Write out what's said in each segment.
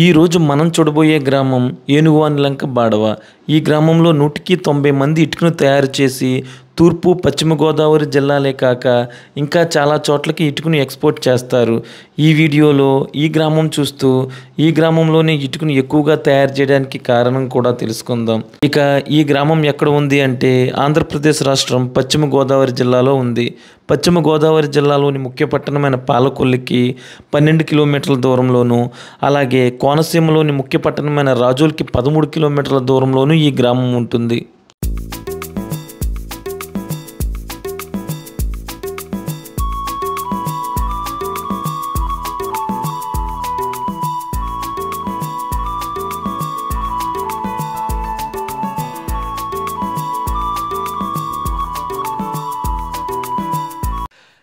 ఈరోజు మనం చూడబోయే గ్రామం ఏనుగువానిలంక బాడవ. ఈ గ్రామంలో 190 మంది ఇటుకను తయారు చేసి తూర్పు పశ్చిమ గోదావరి జిల్లాలే కాక ఇంకా చాలా చోట్లకి ఇటుకను ఎక్స్పోర్ట్ చేస్తారు. ఈ వీడియోలో ఈ గ్రామం చూస్తూ ఈ గ్రామంలోనే ఇటుకను ఎక్కువగా తయారు చేయడానికి కారణం కూడా తెలుసుకుందాం. ఇక ఈ గ్రామం ఎక్కడ ఉంది అంటే ఆంధ్రప్రదేశ్ రాష్ట్రం పశ్చిమ గోదావరి జిల్లాలో ఉంది. పశ్చిమ గోదావరి జిల్లాలోని ముఖ్య పట్టణమైన పాలకొల్లుకి 12 కిలోమీటర్ల దూరంలోను, అలాగే కోనసీమలోని ముఖ్య పట్టణమైన రాజోల్కి 13 కిలోమీటర్ల దూరంలోను ఈ గ్రామం ఉంటుంది.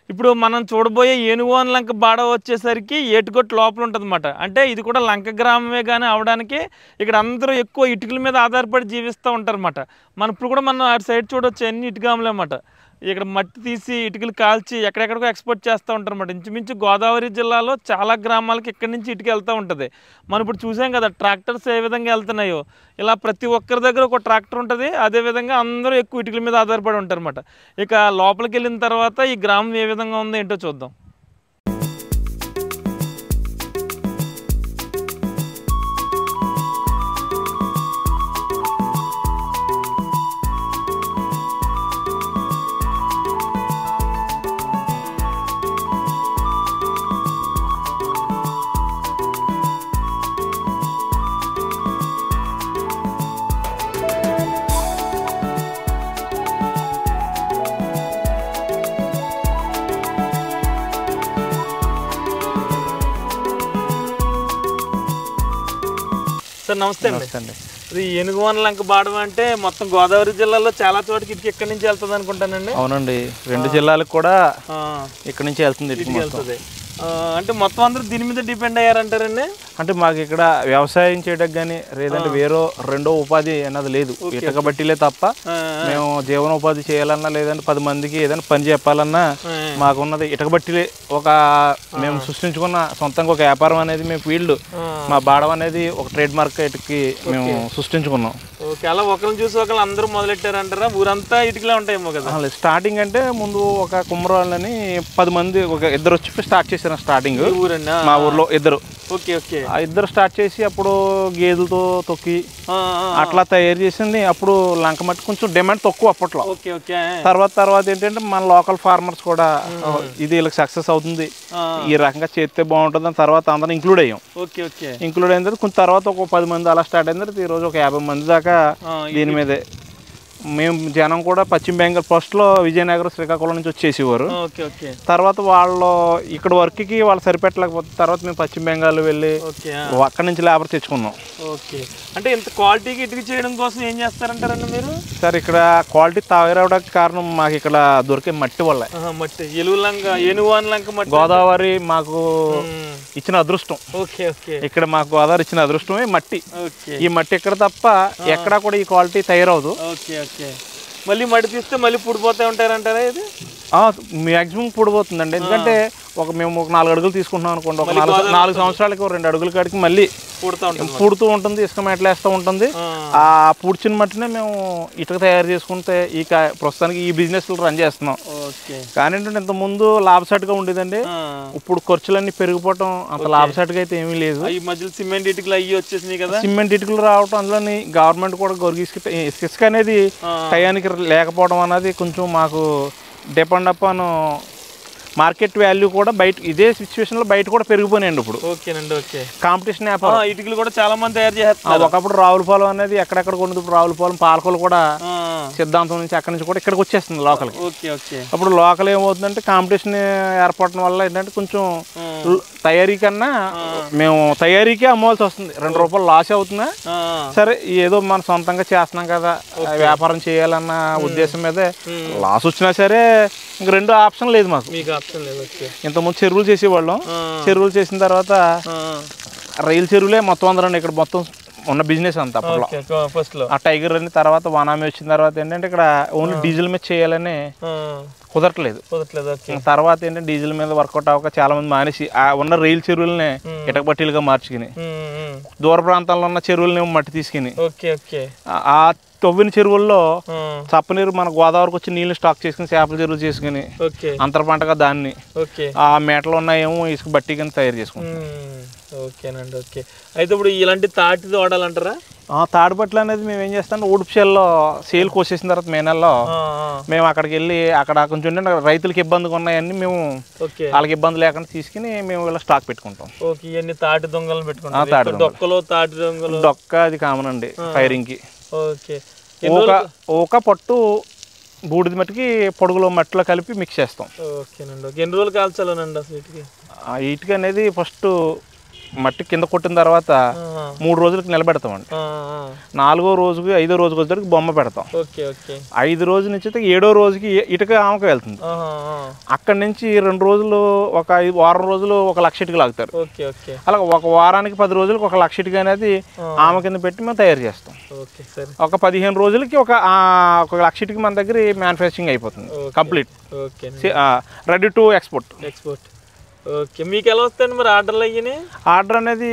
ఇప్పుడు మనం చూడబోయే ఏనుగువానిలంక బాడ వచ్చేసరికి ఏటుగొట్టు లోపల ఉంటుందన్నమాట. అంటే ఇది కూడా లంక గ్రామమే కానీ అవడానికి ఇక్కడ అందరూ ఎక్కువ ఇటుకల మీద ఆధారపడి జీవిస్తూ ఉంటారన్నమాట. ఇప్పుడు కూడా మనం అటు సైడ్ చూడవచ్చు, అన్ని ఇటుకములే అన్నమాట. ఇక్కడ మట్టి తీసి ఇటుకలు కాల్చి ఎక్కడెక్కడికో ఎక్స్పోర్ట్ చేస్తూ ఉంటారు అన్నమాట. ఇంచుమించు గోదావరి జిల్లాలో చాలా గ్రామాలకి ఇక్కడి నుంచి ఇటుక వెళ్తూ ఉంటుంది. మనం ఇప్పుడు చూసాం కదా ట్రాక్టర్స్ ఏ విధంగా వెళ్తున్నాయో, ఇలా ప్రతి ఒక్కరి దగ్గర ఒక ట్రాక్టర్ ఉంటుంది. అదేవిధంగా అందరూ ఎక్కువ ఇటుకల మీద ఆధారపడి ఉంటారు అన్నమాట. ఇక లోపలికి వెళ్ళిన తర్వాత ఈ గ్రామం ఏ విధంగా ఉందో ఏంటో చూద్దాం. సార్ నమస్తే అండి. ఇది ఏనుగువానిలంక బాడవ అంటే మొత్తం గోదావరి జిల్లాలో చాలా చోట్లకి ఇటుక ఇక్కడి నుంచి వెళ్తుంది అనుకుంటానండి. అవునండి, 2 జిల్లాలకు కూడా ఇక్కడ నుంచి వెళ్తుంది. అంటే మొత్తం అందరూ దీని మీద డిపెండ్ అయ్యారంటారండి. అంటే మాకు ఇక్కడ వ్యవసాయం చేయడానికి కానీ లేదంటే రెండో ఉపాధి అన్నది లేదు. ఇటుక బట్టిలే తప్ప మేము జీవనోపాధి చేయాలన్నా లేదంటే 10 మందికి ఏదైనా పని చెప్పాలన్నా మాకున్నది ఇటుక బట్టిలే. మేము సృష్టించుకున్న సొంతంగా ఒక వ్యాపారం అనేది మేము ఫీల్డ్ మా బాడవ అనేది ఒక ట్రేడ్ మార్కెట్కి మేము సృష్టించుకున్నాం. అలా ఒకరిని చూసి ఒకరు అందరూ మొదలెట్టారంటారా? ఊరంతా ఇటుకలే ఉంటాయేమో కదా. స్టార్టింగ్ అంటే ముందు ఒక కుమ్మరాళ్ళని 10 మంది ఇద్దరు వచ్చి స్టార్ట్ చేశారు. స్టార్టింగ్ మా ఊర్లో ఇద్దరు స్టార్ట్ చేసి అప్పుడు గేదెలతో తొక్కి అట్లా తయారు చేసింది. అప్పుడు లంక మట్టి కొంచెం డిమాండ్ తక్కువ అప్పట్లో. తర్వాత ఏంటంటే మన లోకల్ ఫార్మర్స్ కూడా ఇది వీళ్ళకి సక్సెస్ అవుతుంది, ఈ రకంగా చేస్తే బాగుంటుంది అని తర్వాత అందరం ఇంక్లూడ్ అయ్యాం. ఇంక్లూడ్ అయిన తర్వాత కొంచెం తర్వాత ఒక 10 మంది అలా స్టార్ట్ అయిన తర్వాత ఈరోజు ఒక 50 మంది దాకా దీని మీదే. మేము జనం కూడా పశ్చిమ బెంగాల్ ఫస్ట్లో విజయనగరం శ్రీకాకుళం నుంచి వచ్చేసేవారు. తర్వాత వాళ్ళు ఇక్కడ వర్క్కి వాళ్ళు సరిపెట్టలేకపోతే తర్వాత మేము పశ్చిమ బెంగాల్ వెళ్ళి అక్కడి నుంచి లేబర్ తెచ్చుకున్నాం. అంటే ఇంత క్వాలిటీకి ఇటుక చేయడం కోసం ఏం చేస్తారంటారండి మీరు? సార్ ఇక్కడ క్వాలిటీ తయారవడానికి కారణం మాకు ఇక్కడ దొరికే మట్టి వల్ల. మట్టి ఏనుగువానిలంక మట్టి గోదావరి మాకు ఇచ్చిన అదృష్టం. ఇక్కడ మాకు గోదావరి ఇచ్చిన అదృష్టమే మట్టి. ఈ మట్టి ఇక్కడ తప్ప ఎక్కడా కూడా ఈ క్వాలిటీ తయారవదు. మళ్ళీ మట్టి తీస్తే మళ్ళీ పుడిపోతే ఉంటారంటారా? ఇది మ్యాక్సిమం పుడిపోతుందండి. ఎందుకంటే మేము ఒక 4 అడుగులు తీసుకుంటున్నాం అనుకోండి, ఒక 4 సంవత్సరాలకి 2 అడుగుల కాడికి మళ్ళీ పుడుతూ ఉంటుంది, ఇసుక మెట్లేస్తూ ఉంటుంది. ఆ పుడిచిన మట్టినే మేము ఇటుక తయారు చేసుకుంటే ఈ ప్రస్తుతానికి ఈ బిజినెస్ రన్ చేస్తున్నాం. కానీ ఏంటంటే ఇంత ముందు లాభసాటిగా ఉండేదండి. ఇప్పుడు ఖర్చులన్నీ పెరిగిపోవటం అంత లాభసాటిగా అయితే ఏమీ లేదు. ఈ మధ్యలో సిమెంట్ ఇటుకలు అయ్యి వచ్చేసినాయి కదా. సిమెంట్ ఇటుకలు రావటం, అందులోని గవర్నమెంట్ కూడా ఇసుక అనేది టయానికి లేకపోవడం అనేది కొంచెం మాకు డిపెండ్ అపాన్ మార్కెట్ వాల్యూ కూడా బయట ఇదే సిచ్యువేషన్లో బయట కూడా పెరిగిపోయినాయండి ఇప్పుడు. కాంపిటీషన్ వ్యాపారం ఇటుకలు కూడా చాలా మంది తయారు చేస్తారు. ఒకప్పుడు రావులపాలెం అనేది ఎక్కడెక్కడ కొనుంది, ఇప్పుడు రావులపాలెం పాలకొల్లు కూడా సిద్ధాంతం నుంచి అక్కడి నుంచి కూడా ఇక్కడికి వచ్చేస్తుంది లోకల్కి. అప్పుడు లోకల్ ఏమవుతుందంటే కాంపిటీషన్ ఏర్పడటం వల్ల ఏంటంటే కొంచెం తయారీ కన్నా మేము తయారీకే అమ్మవలసి వస్తుంది. 2 రూపాయలు లాస్ అవుతున్నా సరే ఏదో మనం సొంతంగా చేస్తున్నాం కదా వ్యాపారం చేయాలన్న ఉద్దేశం మీదే లాస్ వచ్చినా సరే ఇంక 2 ఆప్షన్ లేదు మాకు. ఇంతకుముందు చెరువులు చేసేవాళ్ళం. చెరువులు చేసిన తర్వాత రైలు చెరువులే మొత్తం అందరం ఇక్కడ మొత్తం ఉన్న బిజినెస్ అంతా అప్పట్లో. ఫస్ట్ లో ఆ టైగర్ అని తర్వాత వానామి వచ్చిన తర్వాత ఏంటంటే ఇక్కడ ఓన్లీ డీజిల్ మీద చేయాలని కుదరట్లేదు. తర్వాత ఏంటంటే డీజిల్ మీద వర్కౌట్ అవ్వక చాలా మంది మానేసి ఆ ఉన్న రైలు చెరువులనే ఇటక బట్టీలుగా మార్చుకుని దూర ప్రాంతాల్లో ఉన్న చెరువులని మట్టి తీసుకుని ఆ తవ్విన చెరువుల్లో చప్పనీరు మన గోదావరికి వచ్చి నీళ్ళు స్టాక్ చేసుకుని చేపల చెరువులు చేసుకుని అంతర పంటగా దాన్ని ఆ మేటలో ఉన్నాయేమో ఇసుక బట్టి కింద తయారు చేసుకుంటాం. ఓకేనండి. ఓకే, అయితే ఇప్పుడు ఇలాంటి తాటిది వాడాలంటారా? తాడిపట్లు అనేది మేము ఏం చేస్తాం, ఊడిపిషల్లో సేల్ కోసేసిన తర్వాత మే నెలలో మేము అక్కడికి వెళ్ళి అక్కడ కొంచెం రైతులకు ఇబ్బందిగా ఉన్నాయని మేము వాళ్ళకి ఇబ్బంది లేకుండా తీసుకుని మేము ఇలా స్టాక్ పెట్టుకుంటాం. ఓకే, ఇవన్నీ తాటి దొంగలు పెట్టుకుంటాం. డొక్కలో తాటి దొంగలు డొక్క అది కామన్ అండి ఫైరింగ్ కి. ఓకే, ఒక పట్టు బూడిద మట్టికి పొడుగులో మట్టిలో కలిపి మిక్స్ చేస్తాం. ఓకేనండి. ఎన్ని రోజులు కాల్చాలోనండి అసలు వీటికి? వీటికి అనేది ఫస్ట్ మట్టి కింద కొట్టిన తర్వాత 3 రోజులకు నిలబెడతామండి. 4వ రోజుకి 5వ రోజుకి వచ్చేసరికి బొమ్మ పెడతాం. 5 రోజుల నుంచి 7వ రోజుకి ఇటుక ఆమెకు వెళ్తుంది. అక్కడి నుంచి 2 రోజులు ఒక వారం రోజులు 1 లక్ష ఇటుక లాగుతారు. అలా ఒక వారానికి 10 రోజులకు 1 లక్ష ఇటుక అనేది ఆమె కింద పెట్టి మేము తయారు చేస్తాం. ఒక 15 రోజులకి ఒక 1 లక్ష ఇటుక మన దగ్గర మ్యానుఫ్యాక్చరింగ్ అయిపోతుంది complete, ready to export. Okay, మీకు ఎలా వస్తాయండి మరి ఆర్డర్లు అయ్యి? ఆర్డర్ అనేది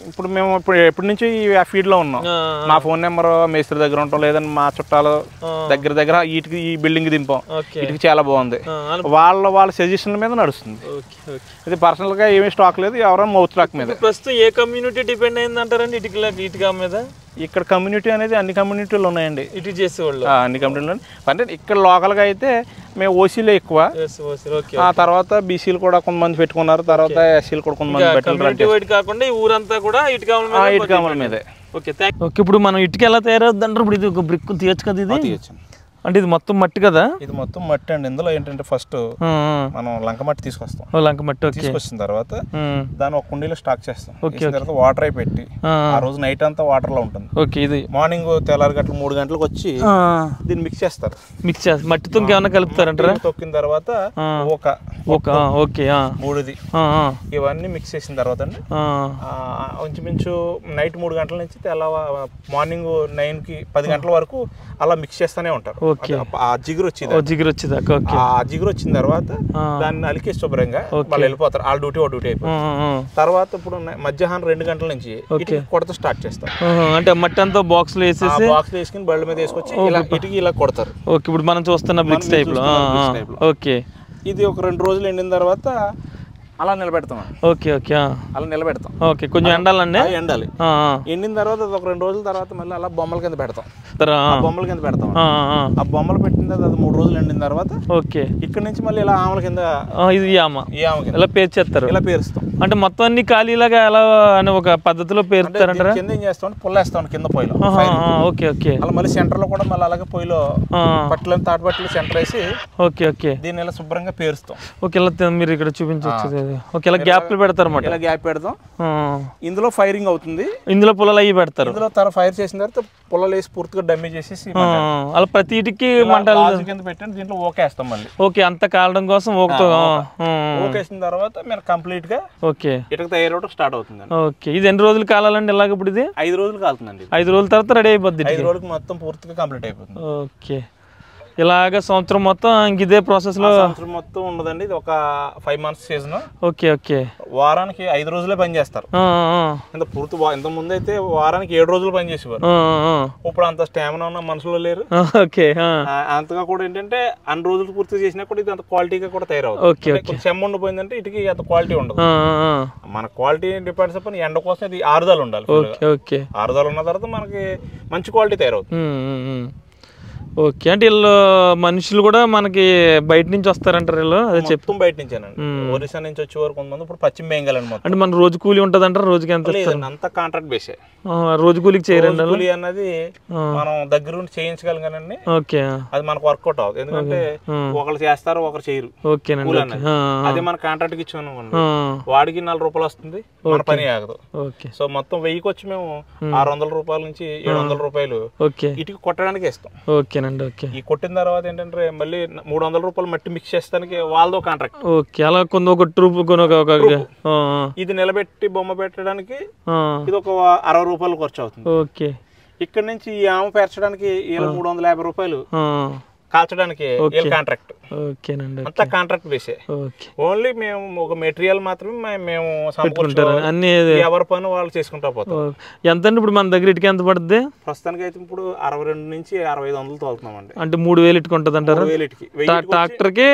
ఇప్పుడు మేము ఎప్పటి నుంచి ఆ ఫీల్డ్లో ఉన్నాం. మా ఫోన్ నెంబర్ మేస్త్రి దగ్గర ఉంటాం, లేదంటే మా చుట్టాలు దగ్గర వీటికి ఈ బిల్డింగ్ దింపాం, వీటికి చాలా బాగుంది, వాళ్ళ సజెషన్ మీద నడుస్తుంది. ఇది పర్సనల్గా ఏమీ స్టాక్ లేదు, ఎవరైనా మౌత్ స్టాక్ మీద. ప్రస్తుతం ఏ కమ్యూనిటీ డిపెండ్ అయింది అంటారండి ఇటుక మీద? ఇక్కడ కమ్యూనిటీ అనేది అన్ని కమ్యూనిటీలు ఉన్నాయండి. ఇటు చేసేవాళ్ళు అన్ని కమ్యూనిటీలు అంటే ఇక్కడ లోకల్గా అయితే మేము ఓసీలో ఎక్కువ, ఆ తర్వాత బీసీలు కూడా కొంతమంది పెట్టుకున్నారు, తర్వాత ఎస్సీలు కూడా కొంతమంది పెట్టుకున్నారు. కాకుండా ఊరంతా కూడా ఇటుక మీదే. ఓకే, ఇప్పుడు మనం ఇటుక ఎలా తయారవుద్ది అంటారు? ఇప్పుడు ఇది ఒక బ్రిక్ తీయచ్చు కదా? ఇది తీయచ్చు అంటే ఇది మొత్తం మట్టి కదా? ఇది మొత్తం మట్టి అండి. ఇందులో ఏంటంటే ఫస్ట్ మనం లంక మట్టి తీసుకొస్తాం. లంక మట్టి తీసుకొచ్చిన తర్వాత దాన్ని ఒక కుండీలో స్టాక్ చేస్తాం. తర్వాత వాటర్ అయి పెట్టి ఆ రోజు నైట్ అంతా వాటర్ లో ఉంటుంది. ఓకే, ఇది మార్నింగ్ తెల్లారి గంటలు 3 గంటలకు వచ్చి దీన్ని మిక్స్ చేస్తారు. మిక్స్ చేస్తారు మట్టితో ఏమైనా కలుపుతారంటారా? తొక్కిన తర్వాత బూడిది ఇవన్నీ మిక్స్ చేసిన తర్వాత అండి ఇంచుమించు నైట్ 3 గంటల నుంచి మార్నింగ్ 9కి 10 గంటల వరకు అలా మిక్స్ చేస్తూనే ఉంటారు. ఆ జిగురు వచ్చింది. ఆ జిగురు వచ్చిన తర్వాత దాన్ని అలికేసి శుభ్రంగా వాళ్ళు వెళ్ళిపోతారు. వాళ్ళ డ్యూటీ అయిపోతుంది. తర్వాత ఇప్పుడు మధ్యాహ్నం 2 గంటల నుంచి కొడత స్టార్ట్ చేస్తారు. అంటే మట్టి అంతా బాక్స్ లో వేసుకుని బళ్ళ మీద వేసుకొచ్చి ఇలా కొడతారు. ఇప్పుడు మనం చూస్తున్న బ్రిక్స్ టైప్ లో. ఓకే, ఇది ఒక 2 రోజులు ఎండిన తర్వాత అలా నిలబెడతాం. అలా నిలబెడతాం. కొంచెం ఎండాలండి. ఎండాలి. ఎండిన తర్వాత ఒక 2 రోజుల తర్వాత మళ్ళీ అలా బొమ్మల కింద పెడతాం. బొమ్మల కింద పెడతాం. ఆ బొమ్మలు పెట్టిన తర్వాత 3 రోజులు ఎండిన తర్వాత ఇక్కడ నుంచి మళ్ళీ ఇలా ఆమల కింద ఇలా పేర్చేస్తారు. ఇలా పేరుస్తాం. అంటే మొత్తం అన్ని ఖాళీలాగా ఎలా అని ఒక పద్ధతిలో పేరుస్తారంటారా? కింద ఏం చేస్తాం, పుల్లేస్తాం కింద పొయ్యిలో. అలా మళ్ళీ సెంటర్ లో కూడా మళ్ళీ అలాగే పొయ్యిలో పట్ల తాటి పట్లు సెంటర్ వేసి దీన్ని ఇలా శుభ్రంగా పేరుస్తాం. మీరు ఇక్కడ చూపించవచ్చు. ఇలా గ్యాప్లు పెడతారు అన్నమాట. ఇలా గ్యాప్ పెడతాం. ఇందులో ఫైరింగ్ అవుతుంది. ఇందులో పుల్లలు అయ్యి పెడతారు. ఇందులో ఫైర్ చేసిన తర్వాత పుల్లలు వేసి పూర్తిగా డమ్మీ చేసేసి అలా ప్రతి ఇటుకి మంటలు కింద పెట్టండి. దీంట్లో ఓకేస్తాం మళ్ళీ. అంత కాలడం కోసం ఓకేసిన తర్వాత మీరు కంప్లీట్ గా ఇటుక తయారవడం స్టార్ట్ అవుతుంది. ఇది ఎన్ని రోజులు కాలాలండి ఇలాగ? ఇప్పుడు ఇది 5 రోజులు కాలుతుందండి. 5 రోజుల తర్వాత రెడీ అయిపోద్ది. 5 రోజులకు మొత్తం పూర్తిగా కంప్లీట్ అయిపోతుంది. ఓకే, ఇలాగ సంవత్సరం మొత్తం ఇదే ప్రాసెస్ లో? సంవత్సరం మొత్తం ఉండదండి, ఇది ఒక 5 months సీజన్. వారానికి 5 రోజులే పని చేస్తారు. ఇంత ముందు అయితే వారానికి 7 రోజులు పని చేసేవారు. ఇప్పుడు అంత స్టామినా ఉన్న మనుషులు లేరు. అంతగా కూడా ఏంటంటే అన్ని రోజులు పూర్తి చేసినా కూడా ఇది అంత క్వాలిటీగా కూడా తయారవుతుంది. చెమ్మ ఉండిపోయిందంటే ఇటుకి అంత క్వాలిటీ ఉండదు. మన క్వాలిటీ డిపెండ్స్ అప్పుడు ఎండ కోసం ఇది ఆరుదాలు ఉండాలి. ఆరుదాలు ఉన్న తర్వాత మనకి మంచి క్వాలిటీ తయారవుతుంది. ఓకే, అంటే వీళ్ళు మనుషులు కూడా మనకి బయట నుంచి వస్తారంటారు వీళ్ళు? అదే చెప్తాం, బయట నుంచేనండి. ఒరిస్సా నుంచి వచ్చే వరకు కొంతమంది ఇప్పుడు పశ్చిమ బెంగాల్ అని. అంటే మన రోజు కూలీ ఉంటుంది అంటారు? రోజుకి ఎంత? అంతా కాంట్రాక్ట్ బేసే. రోజు కూలీకి చేయరండి? కూలీ అన్నది మనం దగ్గర ఉండి చేయించగలం కానీ అది మనకు వర్కౌట్ అవుతుంది. ఎందుకంటే ఒకరు చేస్తారు, ఒకరు చేయరు. అదే మన కాంట్రాక్ట్ ఇచ్చాను వాడికి 4 రూపాయలు వస్తుంది, మన పని ఆగదు. సో మొత్తం 1000కి వచ్చి మేము 600 రూపాయల నుంచి 700 రూపాయలు ఇటుక కొట్టడానికి ఇస్తాం. ఓకేనండి. ఓకే. ఈ కొట్టిన తర్వాత ఏంటంటే మళ్ళీ 300 రూపాయలు మట్టి మిక్స్ చేస్తానికి వాళ్ళదో కాంట్రాక్ట్. ఓకే. అలా కొంత ఒక ట్రూప్ ఇది నిలబెట్టి బొమ్మ పెట్టడానికి ఇది ఒక 60 రూపాయలు ఖర్చు అవుతుంది. ఓకే. ఇక్కడ నుంచి ఈ ఆమె పేర్చడానికి 350 రూపాయలు, కాల్చడానికి కాంట్రాక్ట్. ఓకేనండి. అంతా కాంట్రాక్ట్ బేసే. ఓన్లీ మేము ఒక మెటీరియల్ మాత్రమే మేము అన్ని ఎవరి పని వాళ్ళు చేసుకుంటా పోతాం. ఎంత అండి ఇప్పుడు మన దగ్గర ఇటుక ఎంత పడుతుంది? ప్రస్తుతానికి అయితే ఇప్పుడు 62 నుంచి 6500 తోలుతున్నామండి. అంటే 3000 ఇటుక ఉంటుంది అంటారు. ట్రాక్టర్ కి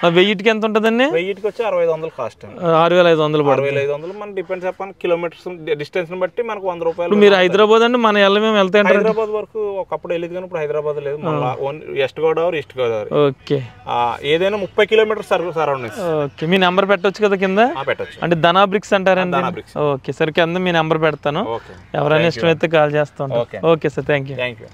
1000 ఇటుక ఎంత ఉంటుందండి? 1000 ఇటుక వచ్చి 6500 కాస్ట్. 6500 6500 మన డిపెండ్స్ అపాన్ కిలోమీటర్స్ డిస్టెన్స్ ని బట్టి మనకు 100 రూపాయలు. మీరు హైదరాబాద్ అండి మన మేము వెళ్తాం. హైదరాబాద్ వరకు ఒకప్పుడు వెళ్ళేది కానీ ఇప్పుడు హైదరాబాద్ లేదు. West Godavari, east Godavari. Okay. ఏదైనా 30 కిలోమీటర్స్ సరౌండింగ్స్. ఓకే. మీ నెంబర్ పెట్టొచ్చు కదా కింద? పెట్టొచ్చు. అంటే ధనా బ్రిక్స్ అంటారండి. ఓకే సార్, కింద మీ నెంబర్ పెడతాను, ఎవరైనా ఇష్టమైతే కాల్ చేస్తాను. Okay sir, thank you.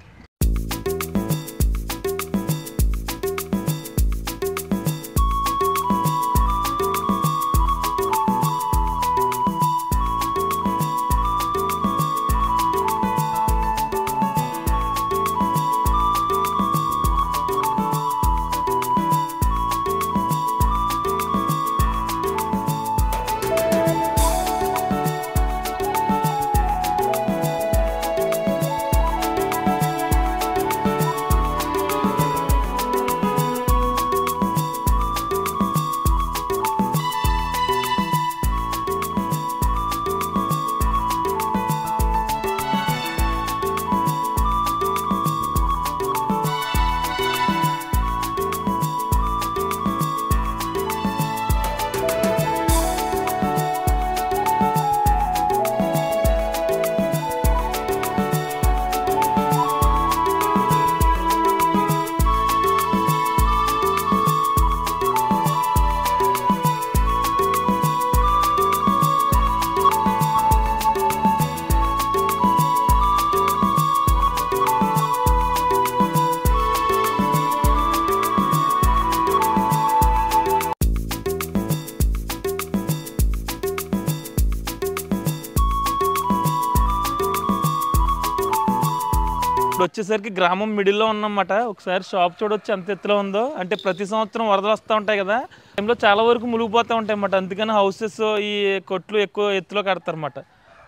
ఇప్పుడు వచ్చేసరికి గ్రామం మిడిల్లో ఉన్నమాట. ఒకసారి షాప్ చూడొచ్చు ఎంత ఎత్తులో ఉందో. అంటే ప్రతి సంవత్సరం వరదలు వస్తూ ఉంటాయి కదా, టైంలో చాలా వరకు మునిగిపోతూ ఉంటాయి అన్నమాట. అందుకని హౌసెస్ ఈ కొట్లు ఎక్కువ ఎత్తులో కడతారన్నమాట.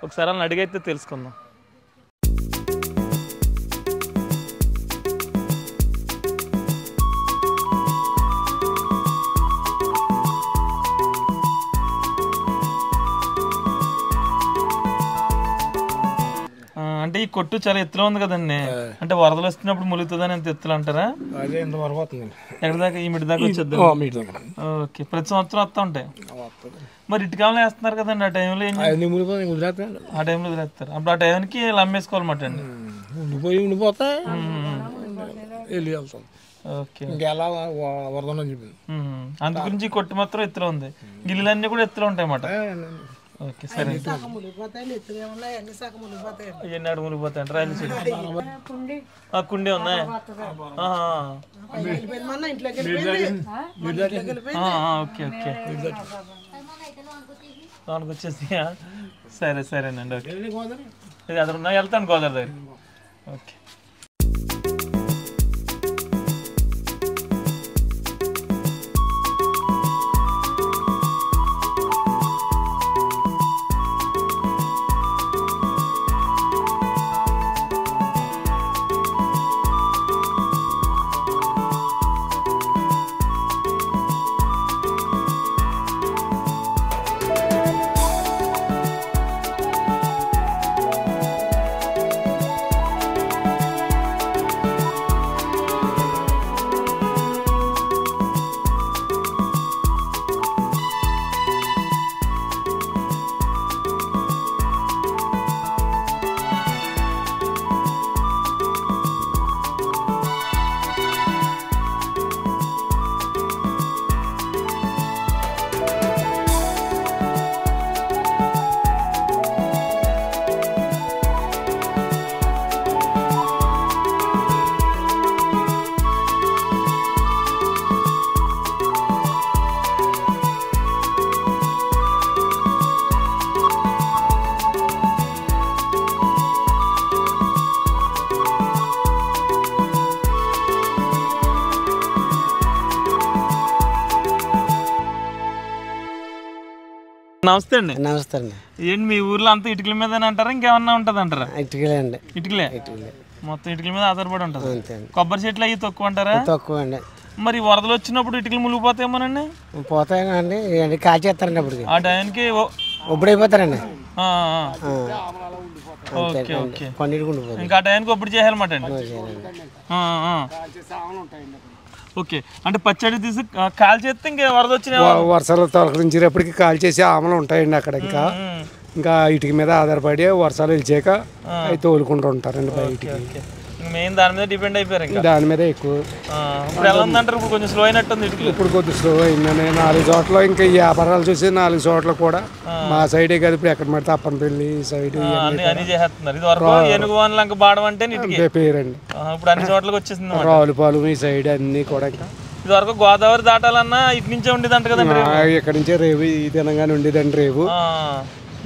ఒకసారి వాళ్ళని అడిగైతే తెలుసుకుందాం. అంటే ఈ కొట్టు చాలా ఎత్తులో ఉంది కదండి, అంటే వరదలు వస్తున్నప్పుడు ములుగుతుందని ఎంత ఎత్తులు అంటారా? ఎక్కడ దాకా? ఈ మిడి దాకా వచ్చేద్దాం. ఓకే. ప్రతి సంవత్సరం వస్తూ ఉంటాయి. మరి ఇటుకాయలు వేస్తున్నారు కదండి, ఆ టైంలో ఆ టైంలో వదిలేస్తారు. అప్పుడు ఆ టైంకి అమ్మేసుకోవాలన్నమాట అండి. ఓకే. అందు గురించి కొట్టు మాత్రం ఎత్తులో ఉంది, గిల్లెలన్నీ కూడా ఎత్తులో ఉంటాయి అన్నమాట. ఓకే సరే. ఎన్నాడు మునిగిపోతాయండి రైలు సైడ్? కుండే ఉన్నాయి. Okay okay. లోనికి వచ్చేసి సరే సరేనండి. ఓకే. అది ఉన్నా వెళ్తాను గోదావరి దగ్గర. ఓకే. నమస్తే అండి. నమస్తే అండి. ఏంటి మీ ఊర్లో అంతా ఇటుకల మీద అంటారా ఇంకేమన్నా ఉంటుంది అంటారా? ఇటుకలే అండి. ఇటుకలే మొత్తం ఇటుకల మీద ఆధారపడి ఉంటుంది. కొబ్బరి చెట్లు అవి తక్కువ అంటారా? తక్కువ అండి. మరి వరదలు వచ్చినప్పుడు ఇటుకలు మునిగిపోతాయేమోనండి? పోతాయండి, కాల్చేస్తారండి అప్పటికి. ఆ టైంకి ఒప్పుడు అయిపోతారండి. Okay okay. పన్నీరు ఇంకా ఆ టైంకి ఒప్పుడు చేయాలన్నమాట అండి. ఓకే, అంటే పచ్చడి తీసి కాల్ చేస్తే ఇంకా వరద వచ్చిన వర్షాలు తొలకరించేటప్పటికి కాల్ చేసి ఆమలు ఉంటాయండి అక్కడ. ఇంకా ఇటుక మీద ఆధారపడి వర్షాలు వెళ్ళాక అవి తోలుకుంటూ ఉంటారండి బయటికి. మెయిన్ దాని మీద డిపెండ్ అయిపోయారు. దాని మీద ఎక్కువ. ఇప్పుడు ఎలా ఉందంటారు? ఇప్పుడు కొంచెం స్లో అయినట్టుంది ఇటుకలు. ఇప్పుడు కొద్దిగా స్లో అయిందని 4 చోట్ల ఇంకా ఈ వ్యాపారాలు చూసి 4 చోట్ల కూడా మా సైడే కాదు, ఇప్పుడు ఎక్కడ పడితే అప్పనపల్లి సైడ్ అన్ని చేస్తున్నారు. ఇది వరకు ఏనుగువాన్ లంక బాడం అంటే పేరండి. ఇప్పుడు అన్ని చోట్లకి వచ్చేసింది. రావులపాలెం ఈ సైడ్ అన్ని కూడా. ఇంకా ఇది వరకు గోదావరి దాటాలన్నా ఇటు నుంచే ఉండేదంట కదండి. ఇక్కడ నుంచే రేవు ఈ దినంగానే ఉండేదండి రేవు.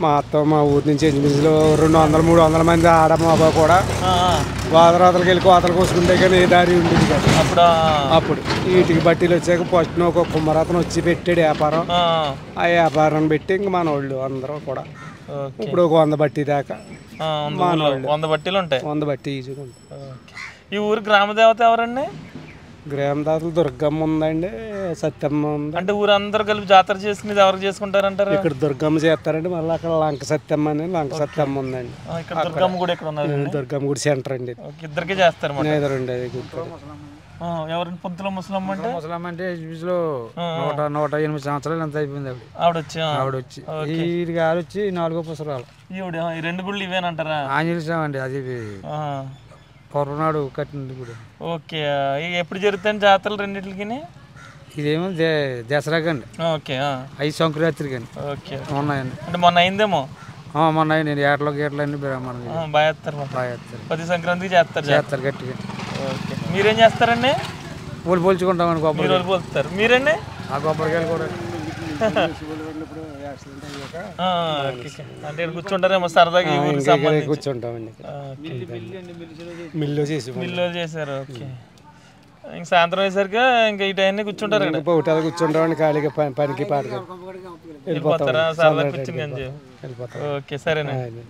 మా అత్త మా ఊరి నుంచి ఎనిమిదిలో 200-300 మంది ఆడమా కూడా వాదరాతలకు వెళ్ళి కోతలు కోసుకుంటే కానీ ఏ దారి ఉండేది కదా. అప్పుడు వీటికి బట్టీలు వచ్చాక ఫస్ట్ ఒక కుమ్మరాతను వచ్చి పెట్టాడు వ్యాపారం. ఆ వ్యాపారం పెట్టి ఇంక మన వాళ్ళు అందరూ కూడా ఇప్పుడు ఒక 100 బట్టి దాకా మన వాళ్ళు 100 బట్టీలు ఉంటాయి. 100 బట్టి ఈజీగా ఉంటాయి. ఈ ఊరు గ్రామ దేవత ఎవరండి? గ్రామదాతలు దుర్గమ్మ ఉందండి, సత్యమ్మ ఉంది. అంటే ఊరందరూ కలిపి జాతర చేసుకునేది ఎవరికి చేసుకుంటారంటారు? ఇక్కడ దుర్గమ్మ చేస్తారండి. మళ్ళీ అక్కడ లంక సత్యమ్మ అని లంక సత్యమ్మ ఉందండి. దుర్గమ్మ కూడా ఇక్కడ ఉన్నది. దుర్గమ్మ గుడి సెంటర్ అండి. ఇద్దరికి చేస్తారు. ఎవరండి పొద్దులో ముసలమ్మ అంటే? ముసలమ్మ అంటే 108 సంవత్సరాలు ఎంత అయిపోయింది ఆవిడ వచ్చి. ఈ గారు వచ్చి 4వ పుసరాలు. ఈ 2 గుళ్ళు ఇవేనంటారా? ఆంజనేయ స్వామి అండి, అది పొరనాడు కట్టింది గుడి. ఓకే, ఎప్పుడు జరుగుతాయి జాతరలు రెండింటికి? ఇదేమో దసరాకి అండి. ఓకే, 5 సంక్రాంతికి అండి. ఓకే, ఉన్నాయండి. అంటే మొన్న అయిందేమో. మొన్న నేను ఏటలో గేట్లు అన్ని బ్రాహ్మణులు బాగా చేస్తారు. 10 సంక్రాంతికి చేస్తారు గట్టిగా. ఓకే, మీరేం చేస్తారండి? పూలు పోల్చుకుంటామండి. కొబ్బరి పోలుస్తారు. మీరండి? ఆ కొబ్బరికాయలు కూడా అంటే కూర్చుంటారేమో సరదాగా కూర్చుంటామండి. మిల్లో చేశారు. ఓకే, ఇంక సాయంత్రం అయ్యేసరికి ఇంకా ఈ టైం కూర్చుంటారు. కూర్చుంటామండి ఖాళీగా పనికి పాటగా వెళ్ళిపోతారా? సరదా కూర్చుని. ఓకే, సరేనండి.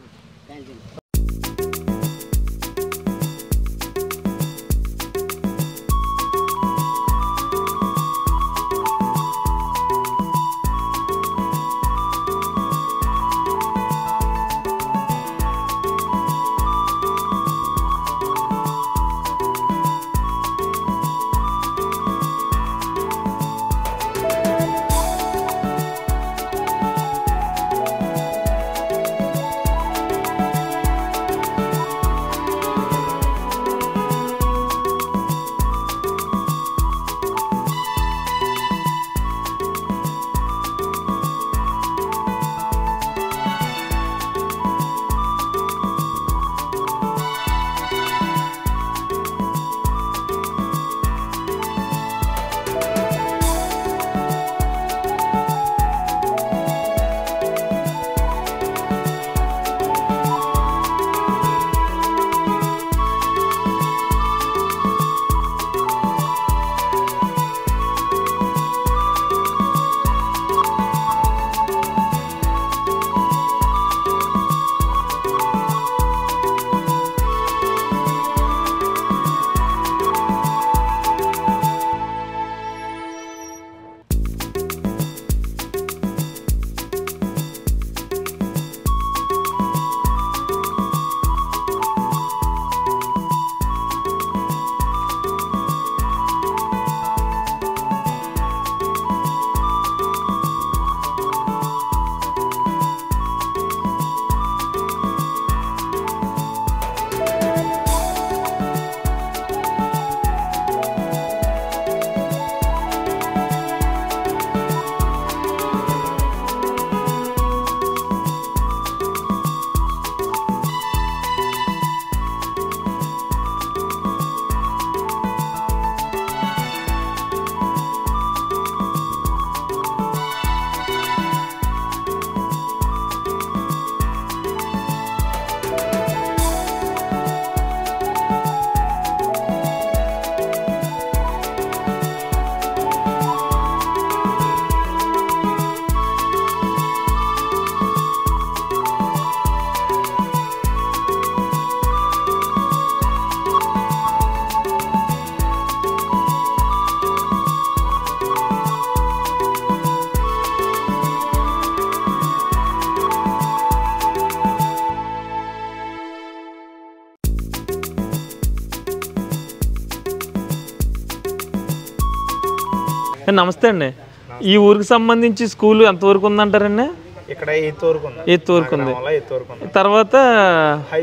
నమస్తే అండి. ఈ ఊరికి సంబంధించి స్కూల్ ఎంతవరకు ఉందంటారండి? ఇక్కడ 8th వరకు ఉంది. 8th వరకు ఉంది. 8th వరకు ఉంది. తర్వాత హై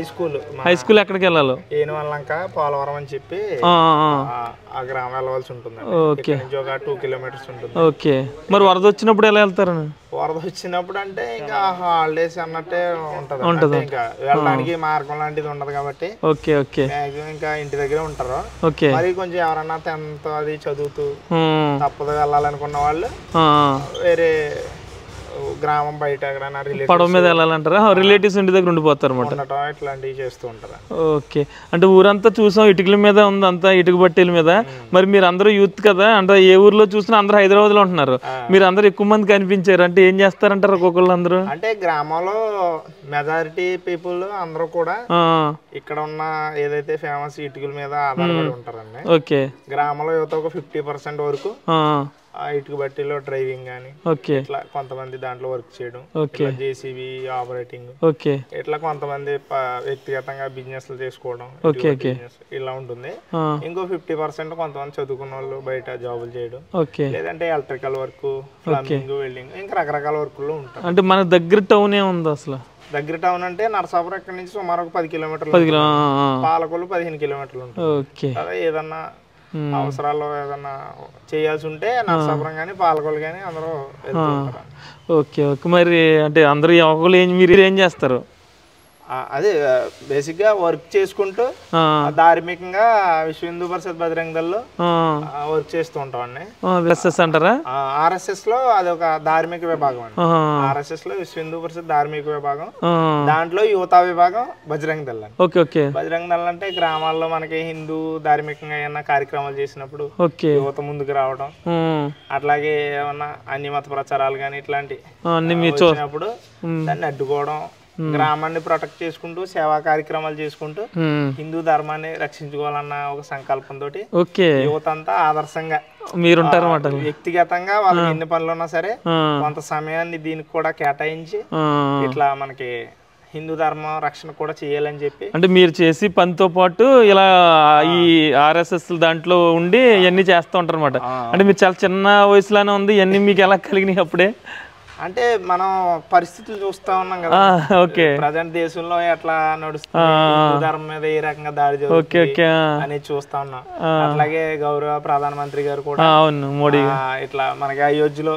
స్కూల్ ఎక్కడికి వెళ్ళాలి? ఏనువల్లంక పోలవరం అని చెప్పి ఆ గ్రామం వెళ్ళవలసి ఉంటుంది. ఓకే, 2 కిలోమీటర్స్ ఉంటుంది. ఓకే. మరి వరద వచ్చినప్పుడు ఎలా వెళ్తారని? వరద వచ్చినప్పుడు అంటే ఇంకా హాలిడేస్ అన్నట్టే ఉంటది. ఇంకా వెళ్ళడానికి మార్గం లాంటిది ఉండదు కాబట్టి ఓకే, ఓకే, మాక్సిమం ఇంకా ఇంటి దగ్గరే ఉంటారు. ఓకే. మరి కొంచెం ఎవరన్నా 10th అది చదువుతూ తప్పదు వెళ్ళాలనుకున్న వాళ్ళు వేరే గ్రామం బయట పడవ మీద వెళ్ళాలంటారా? రిలేటివ్స్ ఇంటి దగ్గర ఉండిపోతారు అన్నమాట. ఇట్లాంటివి చేస్తూ ఉంటారు. ఓకే. అంటే ఊరంతా చూసాం, ఇటుకల మీద ఉంది అంతా, ఇటుక బట్టెల మీద. మరి మీరు అందరూ యూత్ కదా, అంటే ఏ ఊర్లో చూసినా అందరూ హైదరాబాద్ లో ఉంటున్నారు, మీరు అందరూ ఎక్కువ మంది కనిపించారు. అంటే ఏం చేస్తారంటారు ఒక్కొక్కళ్ళు అందరూ? అంటే గ్రామంలో మెజారిటీ పీపుల్ అందరూ కూడా ఇక్కడ ఉన్న ఏదైతే ఫేమస్ ఇటుకల మీద ఆధారపడి ఉంటారండి. ఓకే. గ్రామంలో యువత ఒక 50% వరకు ఇటుక బట్టీలో డ్రైవింగ్ కానీ ఇట్లా కొంతమంది దాంట్లో వర్క్ చేయడం, జేసీబీ ఆపరేటింగ్, ఇట్లా కొంతమంది వ్యక్తిగతంగా బిజినెస్లు చేసుకోవడం ఇలా ఉంటుంది. ఇంకో 50% కొంతమంది చదువుకున్న వాళ్ళు బయట జాబులు చేయడం, లేదంటే ఎలక్ట్రికల్ వర్క్, ప్లంబింగ్, వెల్డింగ్, ఇంకా రకరకాల వర్క్లు ఉంటాయి. అంటే మన దగ్గర టౌన్ ఏముంది అసలు? దగ్గర టౌన్ అంటే నరసాపురం ఇక్కడ నుంచి సుమారు ఒక 10 కిలోమీటర్లు, పాలకొల్లు 15 కిలోమీటర్లు ఉంటుంది. అదే ఏదన్నా అవసరాలు ఏదన్నా చేయాల్సి ఉంటే నరసాపురం కానీ పాలకొల్లు కానీ అందరూ వెళ్తుంటారు. Okay, okay. మరి అంటే అందరూ మీరు ఏం చేస్తారు? అదే బేసిక్ గా వర్క్ చేసుకుంటూ ధార్మికంగా విశ్వ హిందూ పరిషత్ బజరంగ దళలో వర్క్ చేస్తూ ఉంటాం అండి. అంటారా? RSS లో అది ఒక ధార్మిక విభాగం అండి. RSS లో విశ్వ హిందూ పరిషత్ ధార్మిక విభాగం, దాంట్లో యువతా విభాగం బజరంగ దళ అండి. Okay, okay. బజరంగ దళ అంటే గ్రామాల్లో మనకి హిందూ ధార్మికంగా ఏమన్నా కార్యక్రమాలు చేసినప్పుడు యువత ముందుకు రావడం, అట్లాగే ఏమన్నా అన్ని మత ప్రచారాలు కానీ ఇట్లాంటి వచ్చినప్పుడు దాన్ని అడ్డుకోవడం, గ్రామాన్ని ప్రొటెక్ట్ చేసుకుంటూ సేవా కార్యక్రమాలు చేసుకుంటూ హిందూ ధర్మాన్ని రక్షించుకోవాలన్న ఒక సంకల్పంతో యువత అంతా ఆదర్శంగా మీరుంటారు. వ్యక్తిగతంగా వాళ్ళకి ఎన్ని పనులు ఉన్నా సరే కొంత సమయాన్ని దీనికి కూడా కేటాయించి ఇట్లా మనకి హిందూ ధర్మం రక్షణ కూడా చేయాలని చెప్పి, అంటే మీరు చేసి పనితో పాటు ఇలా ఈ RSS దాంట్లో ఉండి ఇవన్నీ చేస్తూ ఉంటారు అనమాట. అంటే మీరు చాలా చిన్న వయసులోనే ఉంది, ఇవన్నీ మీకు ఎలా కలిగినాయి అప్పుడే? అంటే మనం పరిస్థితులు చూస్తా ఉన్నాం కదా, ప్రజెంట్ దేశంలో ఎట్లా నడుస్తుంది, ధర్మం మీద ఏ రకంగా దాడి జరుగుతుంది అనేది చూస్తా ఉన్నాం. అట్లాగే గౌరవ ప్రధానమంత్రి గారు కూడా మోడీ ఇట్లా మనకి అయోధ్యలో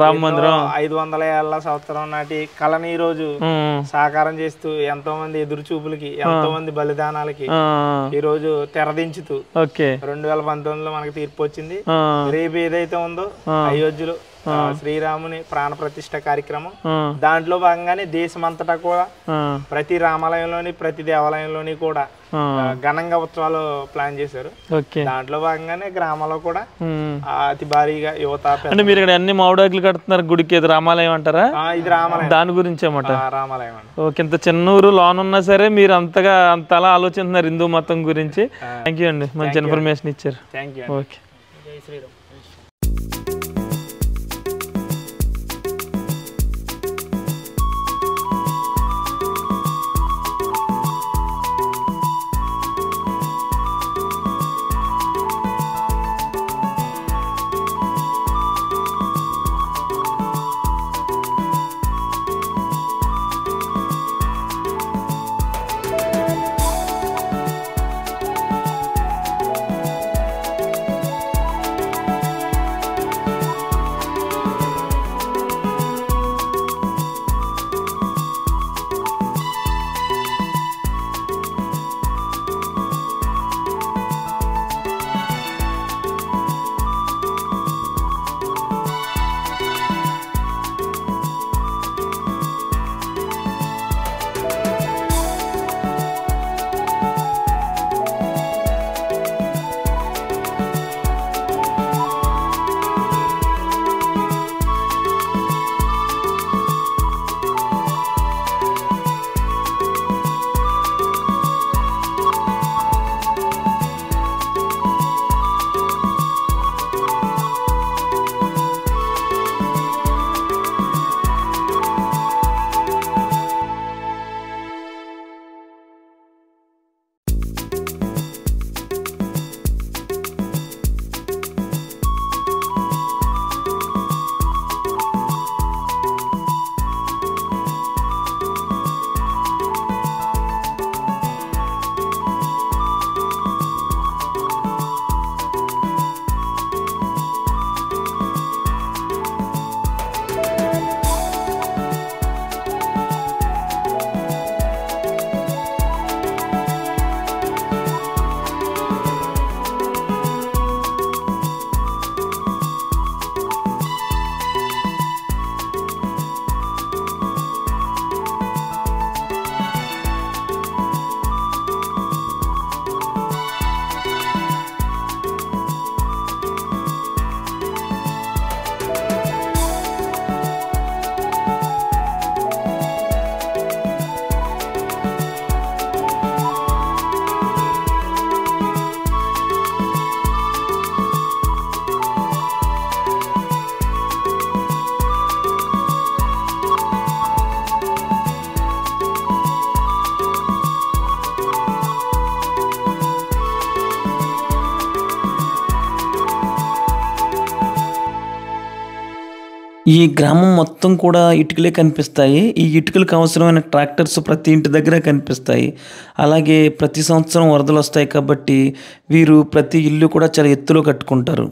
రామ మందిరం 500 ఏళ్ల సంవత్సరం నాటి కళని ఈ రోజు సాకారం చేస్తూ ఎంతో మంది ఎదురు చూపులకి, ఎంతో మంది బలిదానాలకి ఈ రోజు తెరదించుతూ 2019లో మనకి తీర్పు వచ్చింది. రేపు ఏదైతే ఉందో అయోధ్యలో శ్రీరాముని ప్రాణ ప్రతిష్ఠ కార్యక్రమం, దాంట్లో భాగంగానే దేశమంతటా కూడా ప్రతి రామాలయంలోని ప్రతి దేవాలయంలోని కూడా ఘనంగా ఉత్సవాలు ప్లాన్ చేశారు. దాంట్లో భాగంగానే గ్రామంలో కూడా అతి భారీగా యువత. అంటే మీరు ఇక్కడ అన్ని మామిడాకులు కడుతున్నారు గుడికి, ఇది రామాలయం అంటారా? ఇది రామాలయం, దాని గురించి అన్నమాట. రామాలయం అండి. ఓకే. ఇంత చిన్న ఊరు లోన్ ఉన్నా సరే మీరు అంతలా ఆలోచిస్తున్నారు హిందూ మతం గురించి. థ్యాంక్ యూ అండి, మంచి ఇన్ఫర్మేషన్ ఇచ్చారు. ఓకే. జై శ్రీరామ్. ఈ గ్రామం మొత్తం కూడా ఇటుకలే కనిపిస్తాయి. ఈ ఇటుకలకు అవసరమైన ట్రాక్టర్స్ ప్రతి ఇంటి దగ్గర కనిపిస్తాయి. అలాగే ప్రతి సంవత్సరం వరదలు వస్తాయి కాబట్టి వీరు ప్రతి ఇల్లు కూడా చాలా ఎత్తులో కట్టుకుంటారు.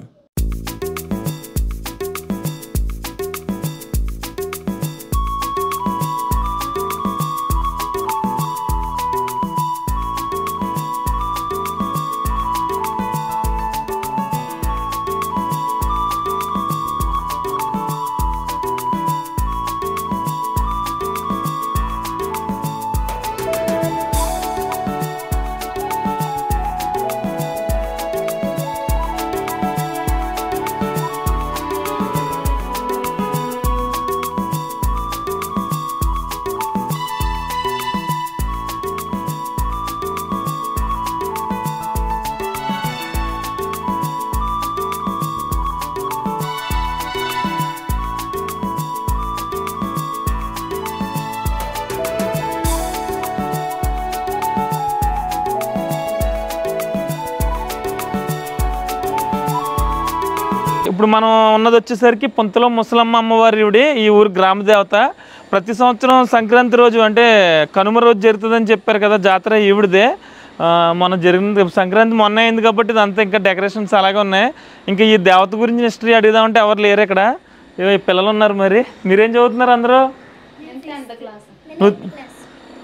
ఇప్పుడు మనం ఉన్నది వచ్చేసరికి పొంతలో ముసలమ్మ అమ్మవారి గుడి. ఈ ఊరు గ్రామ దేవత. ప్రతి సంవత్సరం సంక్రాంతి రోజు అంటే కనుమ రోజు జరుగుతుందని చెప్పారు కదా, జాతర ఈవిడిదే. మొన్న జరిగింది సంక్రాంతి మొన్న అయింది కాబట్టి ఇదంతా ఇంకా డెకరేషన్స్ అలాగే ఉన్నాయి. ఇంకా ఈ దేవత గురించి హిస్టరీ అడుగుదామంటే ఎవరు లేరు ఇక్కడ. పిల్లలు ఉన్నారు. మరి మీరేం చదువుతున్నారు అందరూ?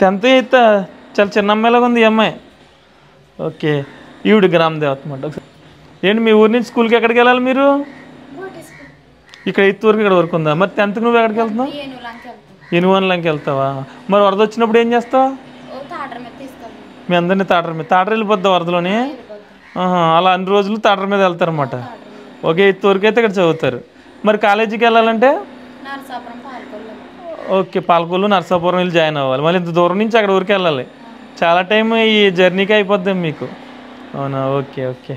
10th 8th చాలా చిన్న అమ్మాయిలాగా ఉంది ఈ అమ్మాయి. ఓకే, ఈవిడ గ్రామ దేవత అన్నమాట. ఏంటి మీ ఊరి నుంచి స్కూల్కి ఎక్కడికి వెళ్ళాలి మీరు? ఇక్కడ 8th వరకు ఇక్కడ వరకు ఉందా? మరి 10th నువ్వు ఎక్కడికి వెళ్తున్నావు? ఏనుగువన్లంకి వెళ్తావా? మరి వరద వచ్చినప్పుడు ఏం చేస్తావు? మీ అందరినీ తాటర వెళ్ళిపోద్దా వరదలోని? అలా అన్ని రోజులు తాటర మీద వెళ్తారన్నమాట. ఓకే, 8th వరకు అయితే ఇక్కడ చదువుతారు. మరి కాలేజీకి వెళ్ళాలంటే? ఓకే, పాలకొల్లు నరసాపురం వెళ్ళి జాయిన్ అవ్వాలి. మళ్ళీ ఇంత దూరం నుంచి అక్కడ ఊరికి వెళ్ళాలి. చాలా టైం ఈ జర్నీకి అయిపోద్ది మీకు. అవునా? Okay okay.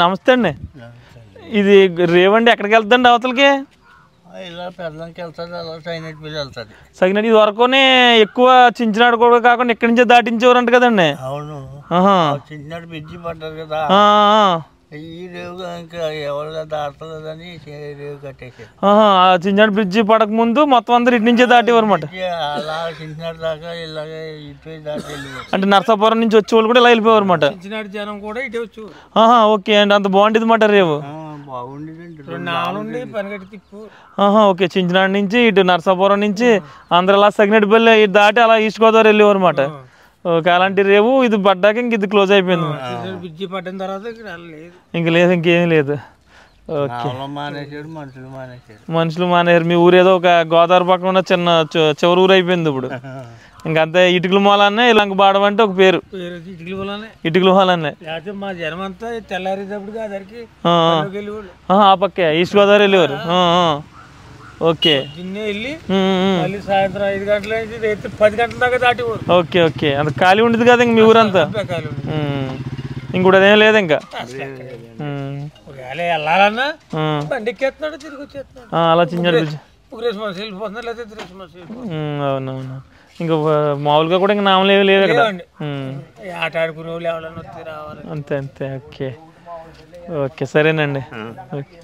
నమస్తే అండి. ఇది రేవండి ఎక్కడికి వెళ్తుందండి అవతలకి? సగినట్టు ఇది వరకునే ఎక్కువ చించినాడు కూడా కాకుండా ఇక్కడి నుంచే దాటించేవారంట కదండి. చించినాడు బ్రిడ్జి పడక ముందు మొత్తం అందరు ఇటు నుంచే దాటేవారు అనమాట. అంటే నరసాపురం నుంచి వచ్చే వాళ్ళు కూడా ఇలా వెళ్ళిపోయారు అనమాట. ఓకే అండి, అంత బాగుంటుంది అన్నమాట రేవు. ఓకే, చించినాడు నుంచి ఇటు నరసాపురం నుంచి అందరు అలా సగినట్టిపల్లి ఇటు దాటి అలా ఈస్ట్ గోదావరి వెళ్ళేవారు అనమాట. ఓకే, అలాంటి రేవు ఇది పడ్డాక ఇంక ఇది క్లోజ్ అయిపోయింది. ఇంక లేదు, ఇంకేం లేదు. ఓకే మనుషులు మానేరు. మీ ఊరు ఏదో ఒక గోదావరి పక్కన ఉన్న చిన్న చివరి ఊరు అయిపోయింది ఇప్పుడు. ఇంకంతే ఇటుకల మూలనే లంక బాడవ అంటే ఒక పేరు. ఇటుకల మూలనే మా జనం అంతా తెల్లారేటప్పుడు ఆ పక్కే ఈస్ట్ గోదావరి వెళ్ళేవారు. ఓకే వెళ్ళి మళ్ళీ సాయంత్రం 5 గంటల నుంచి 10 గంటల దాకా దాటేవారు. ఓకే ఓకే అంత ఖాళీ ఉండదు కదా ఇంక మీ ఊరంతా. ఇంకోటి అదేం లేదు ఇంకా. వెళ్ళాలన్నా బండి ఎక్కేస్తున్నాడు, తిరిగి వచ్చేస్తున్నాడు. అలా చిన్న అవునవును. ఇంకా మామూలుగా కూడా ఇంకా నామలు ఏమి లేవు ఇక్కడ. ఆట ఆడుకునే వాళ్ళు ఎవరన్నా వస్తే రావాలి. అంతే అంతే. ఓకే ఓకే సరేనండి. ఓకే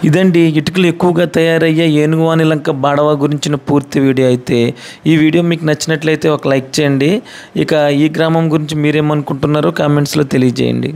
ఇదండి ఇటుకలు ఎక్కువగా తయారయ్యే ఏనుగువాని లంక బాడవ గురించిన పూర్తి వీడియో. అయితే ఈ వీడియో మీకు నచ్చినట్లయితే ఒక లైక్ చేయండి. ఇక ఈ గ్రామం గురించి మీరేమనుకుంటున్నారో కామెంట్స్లో తెలియజేయండి.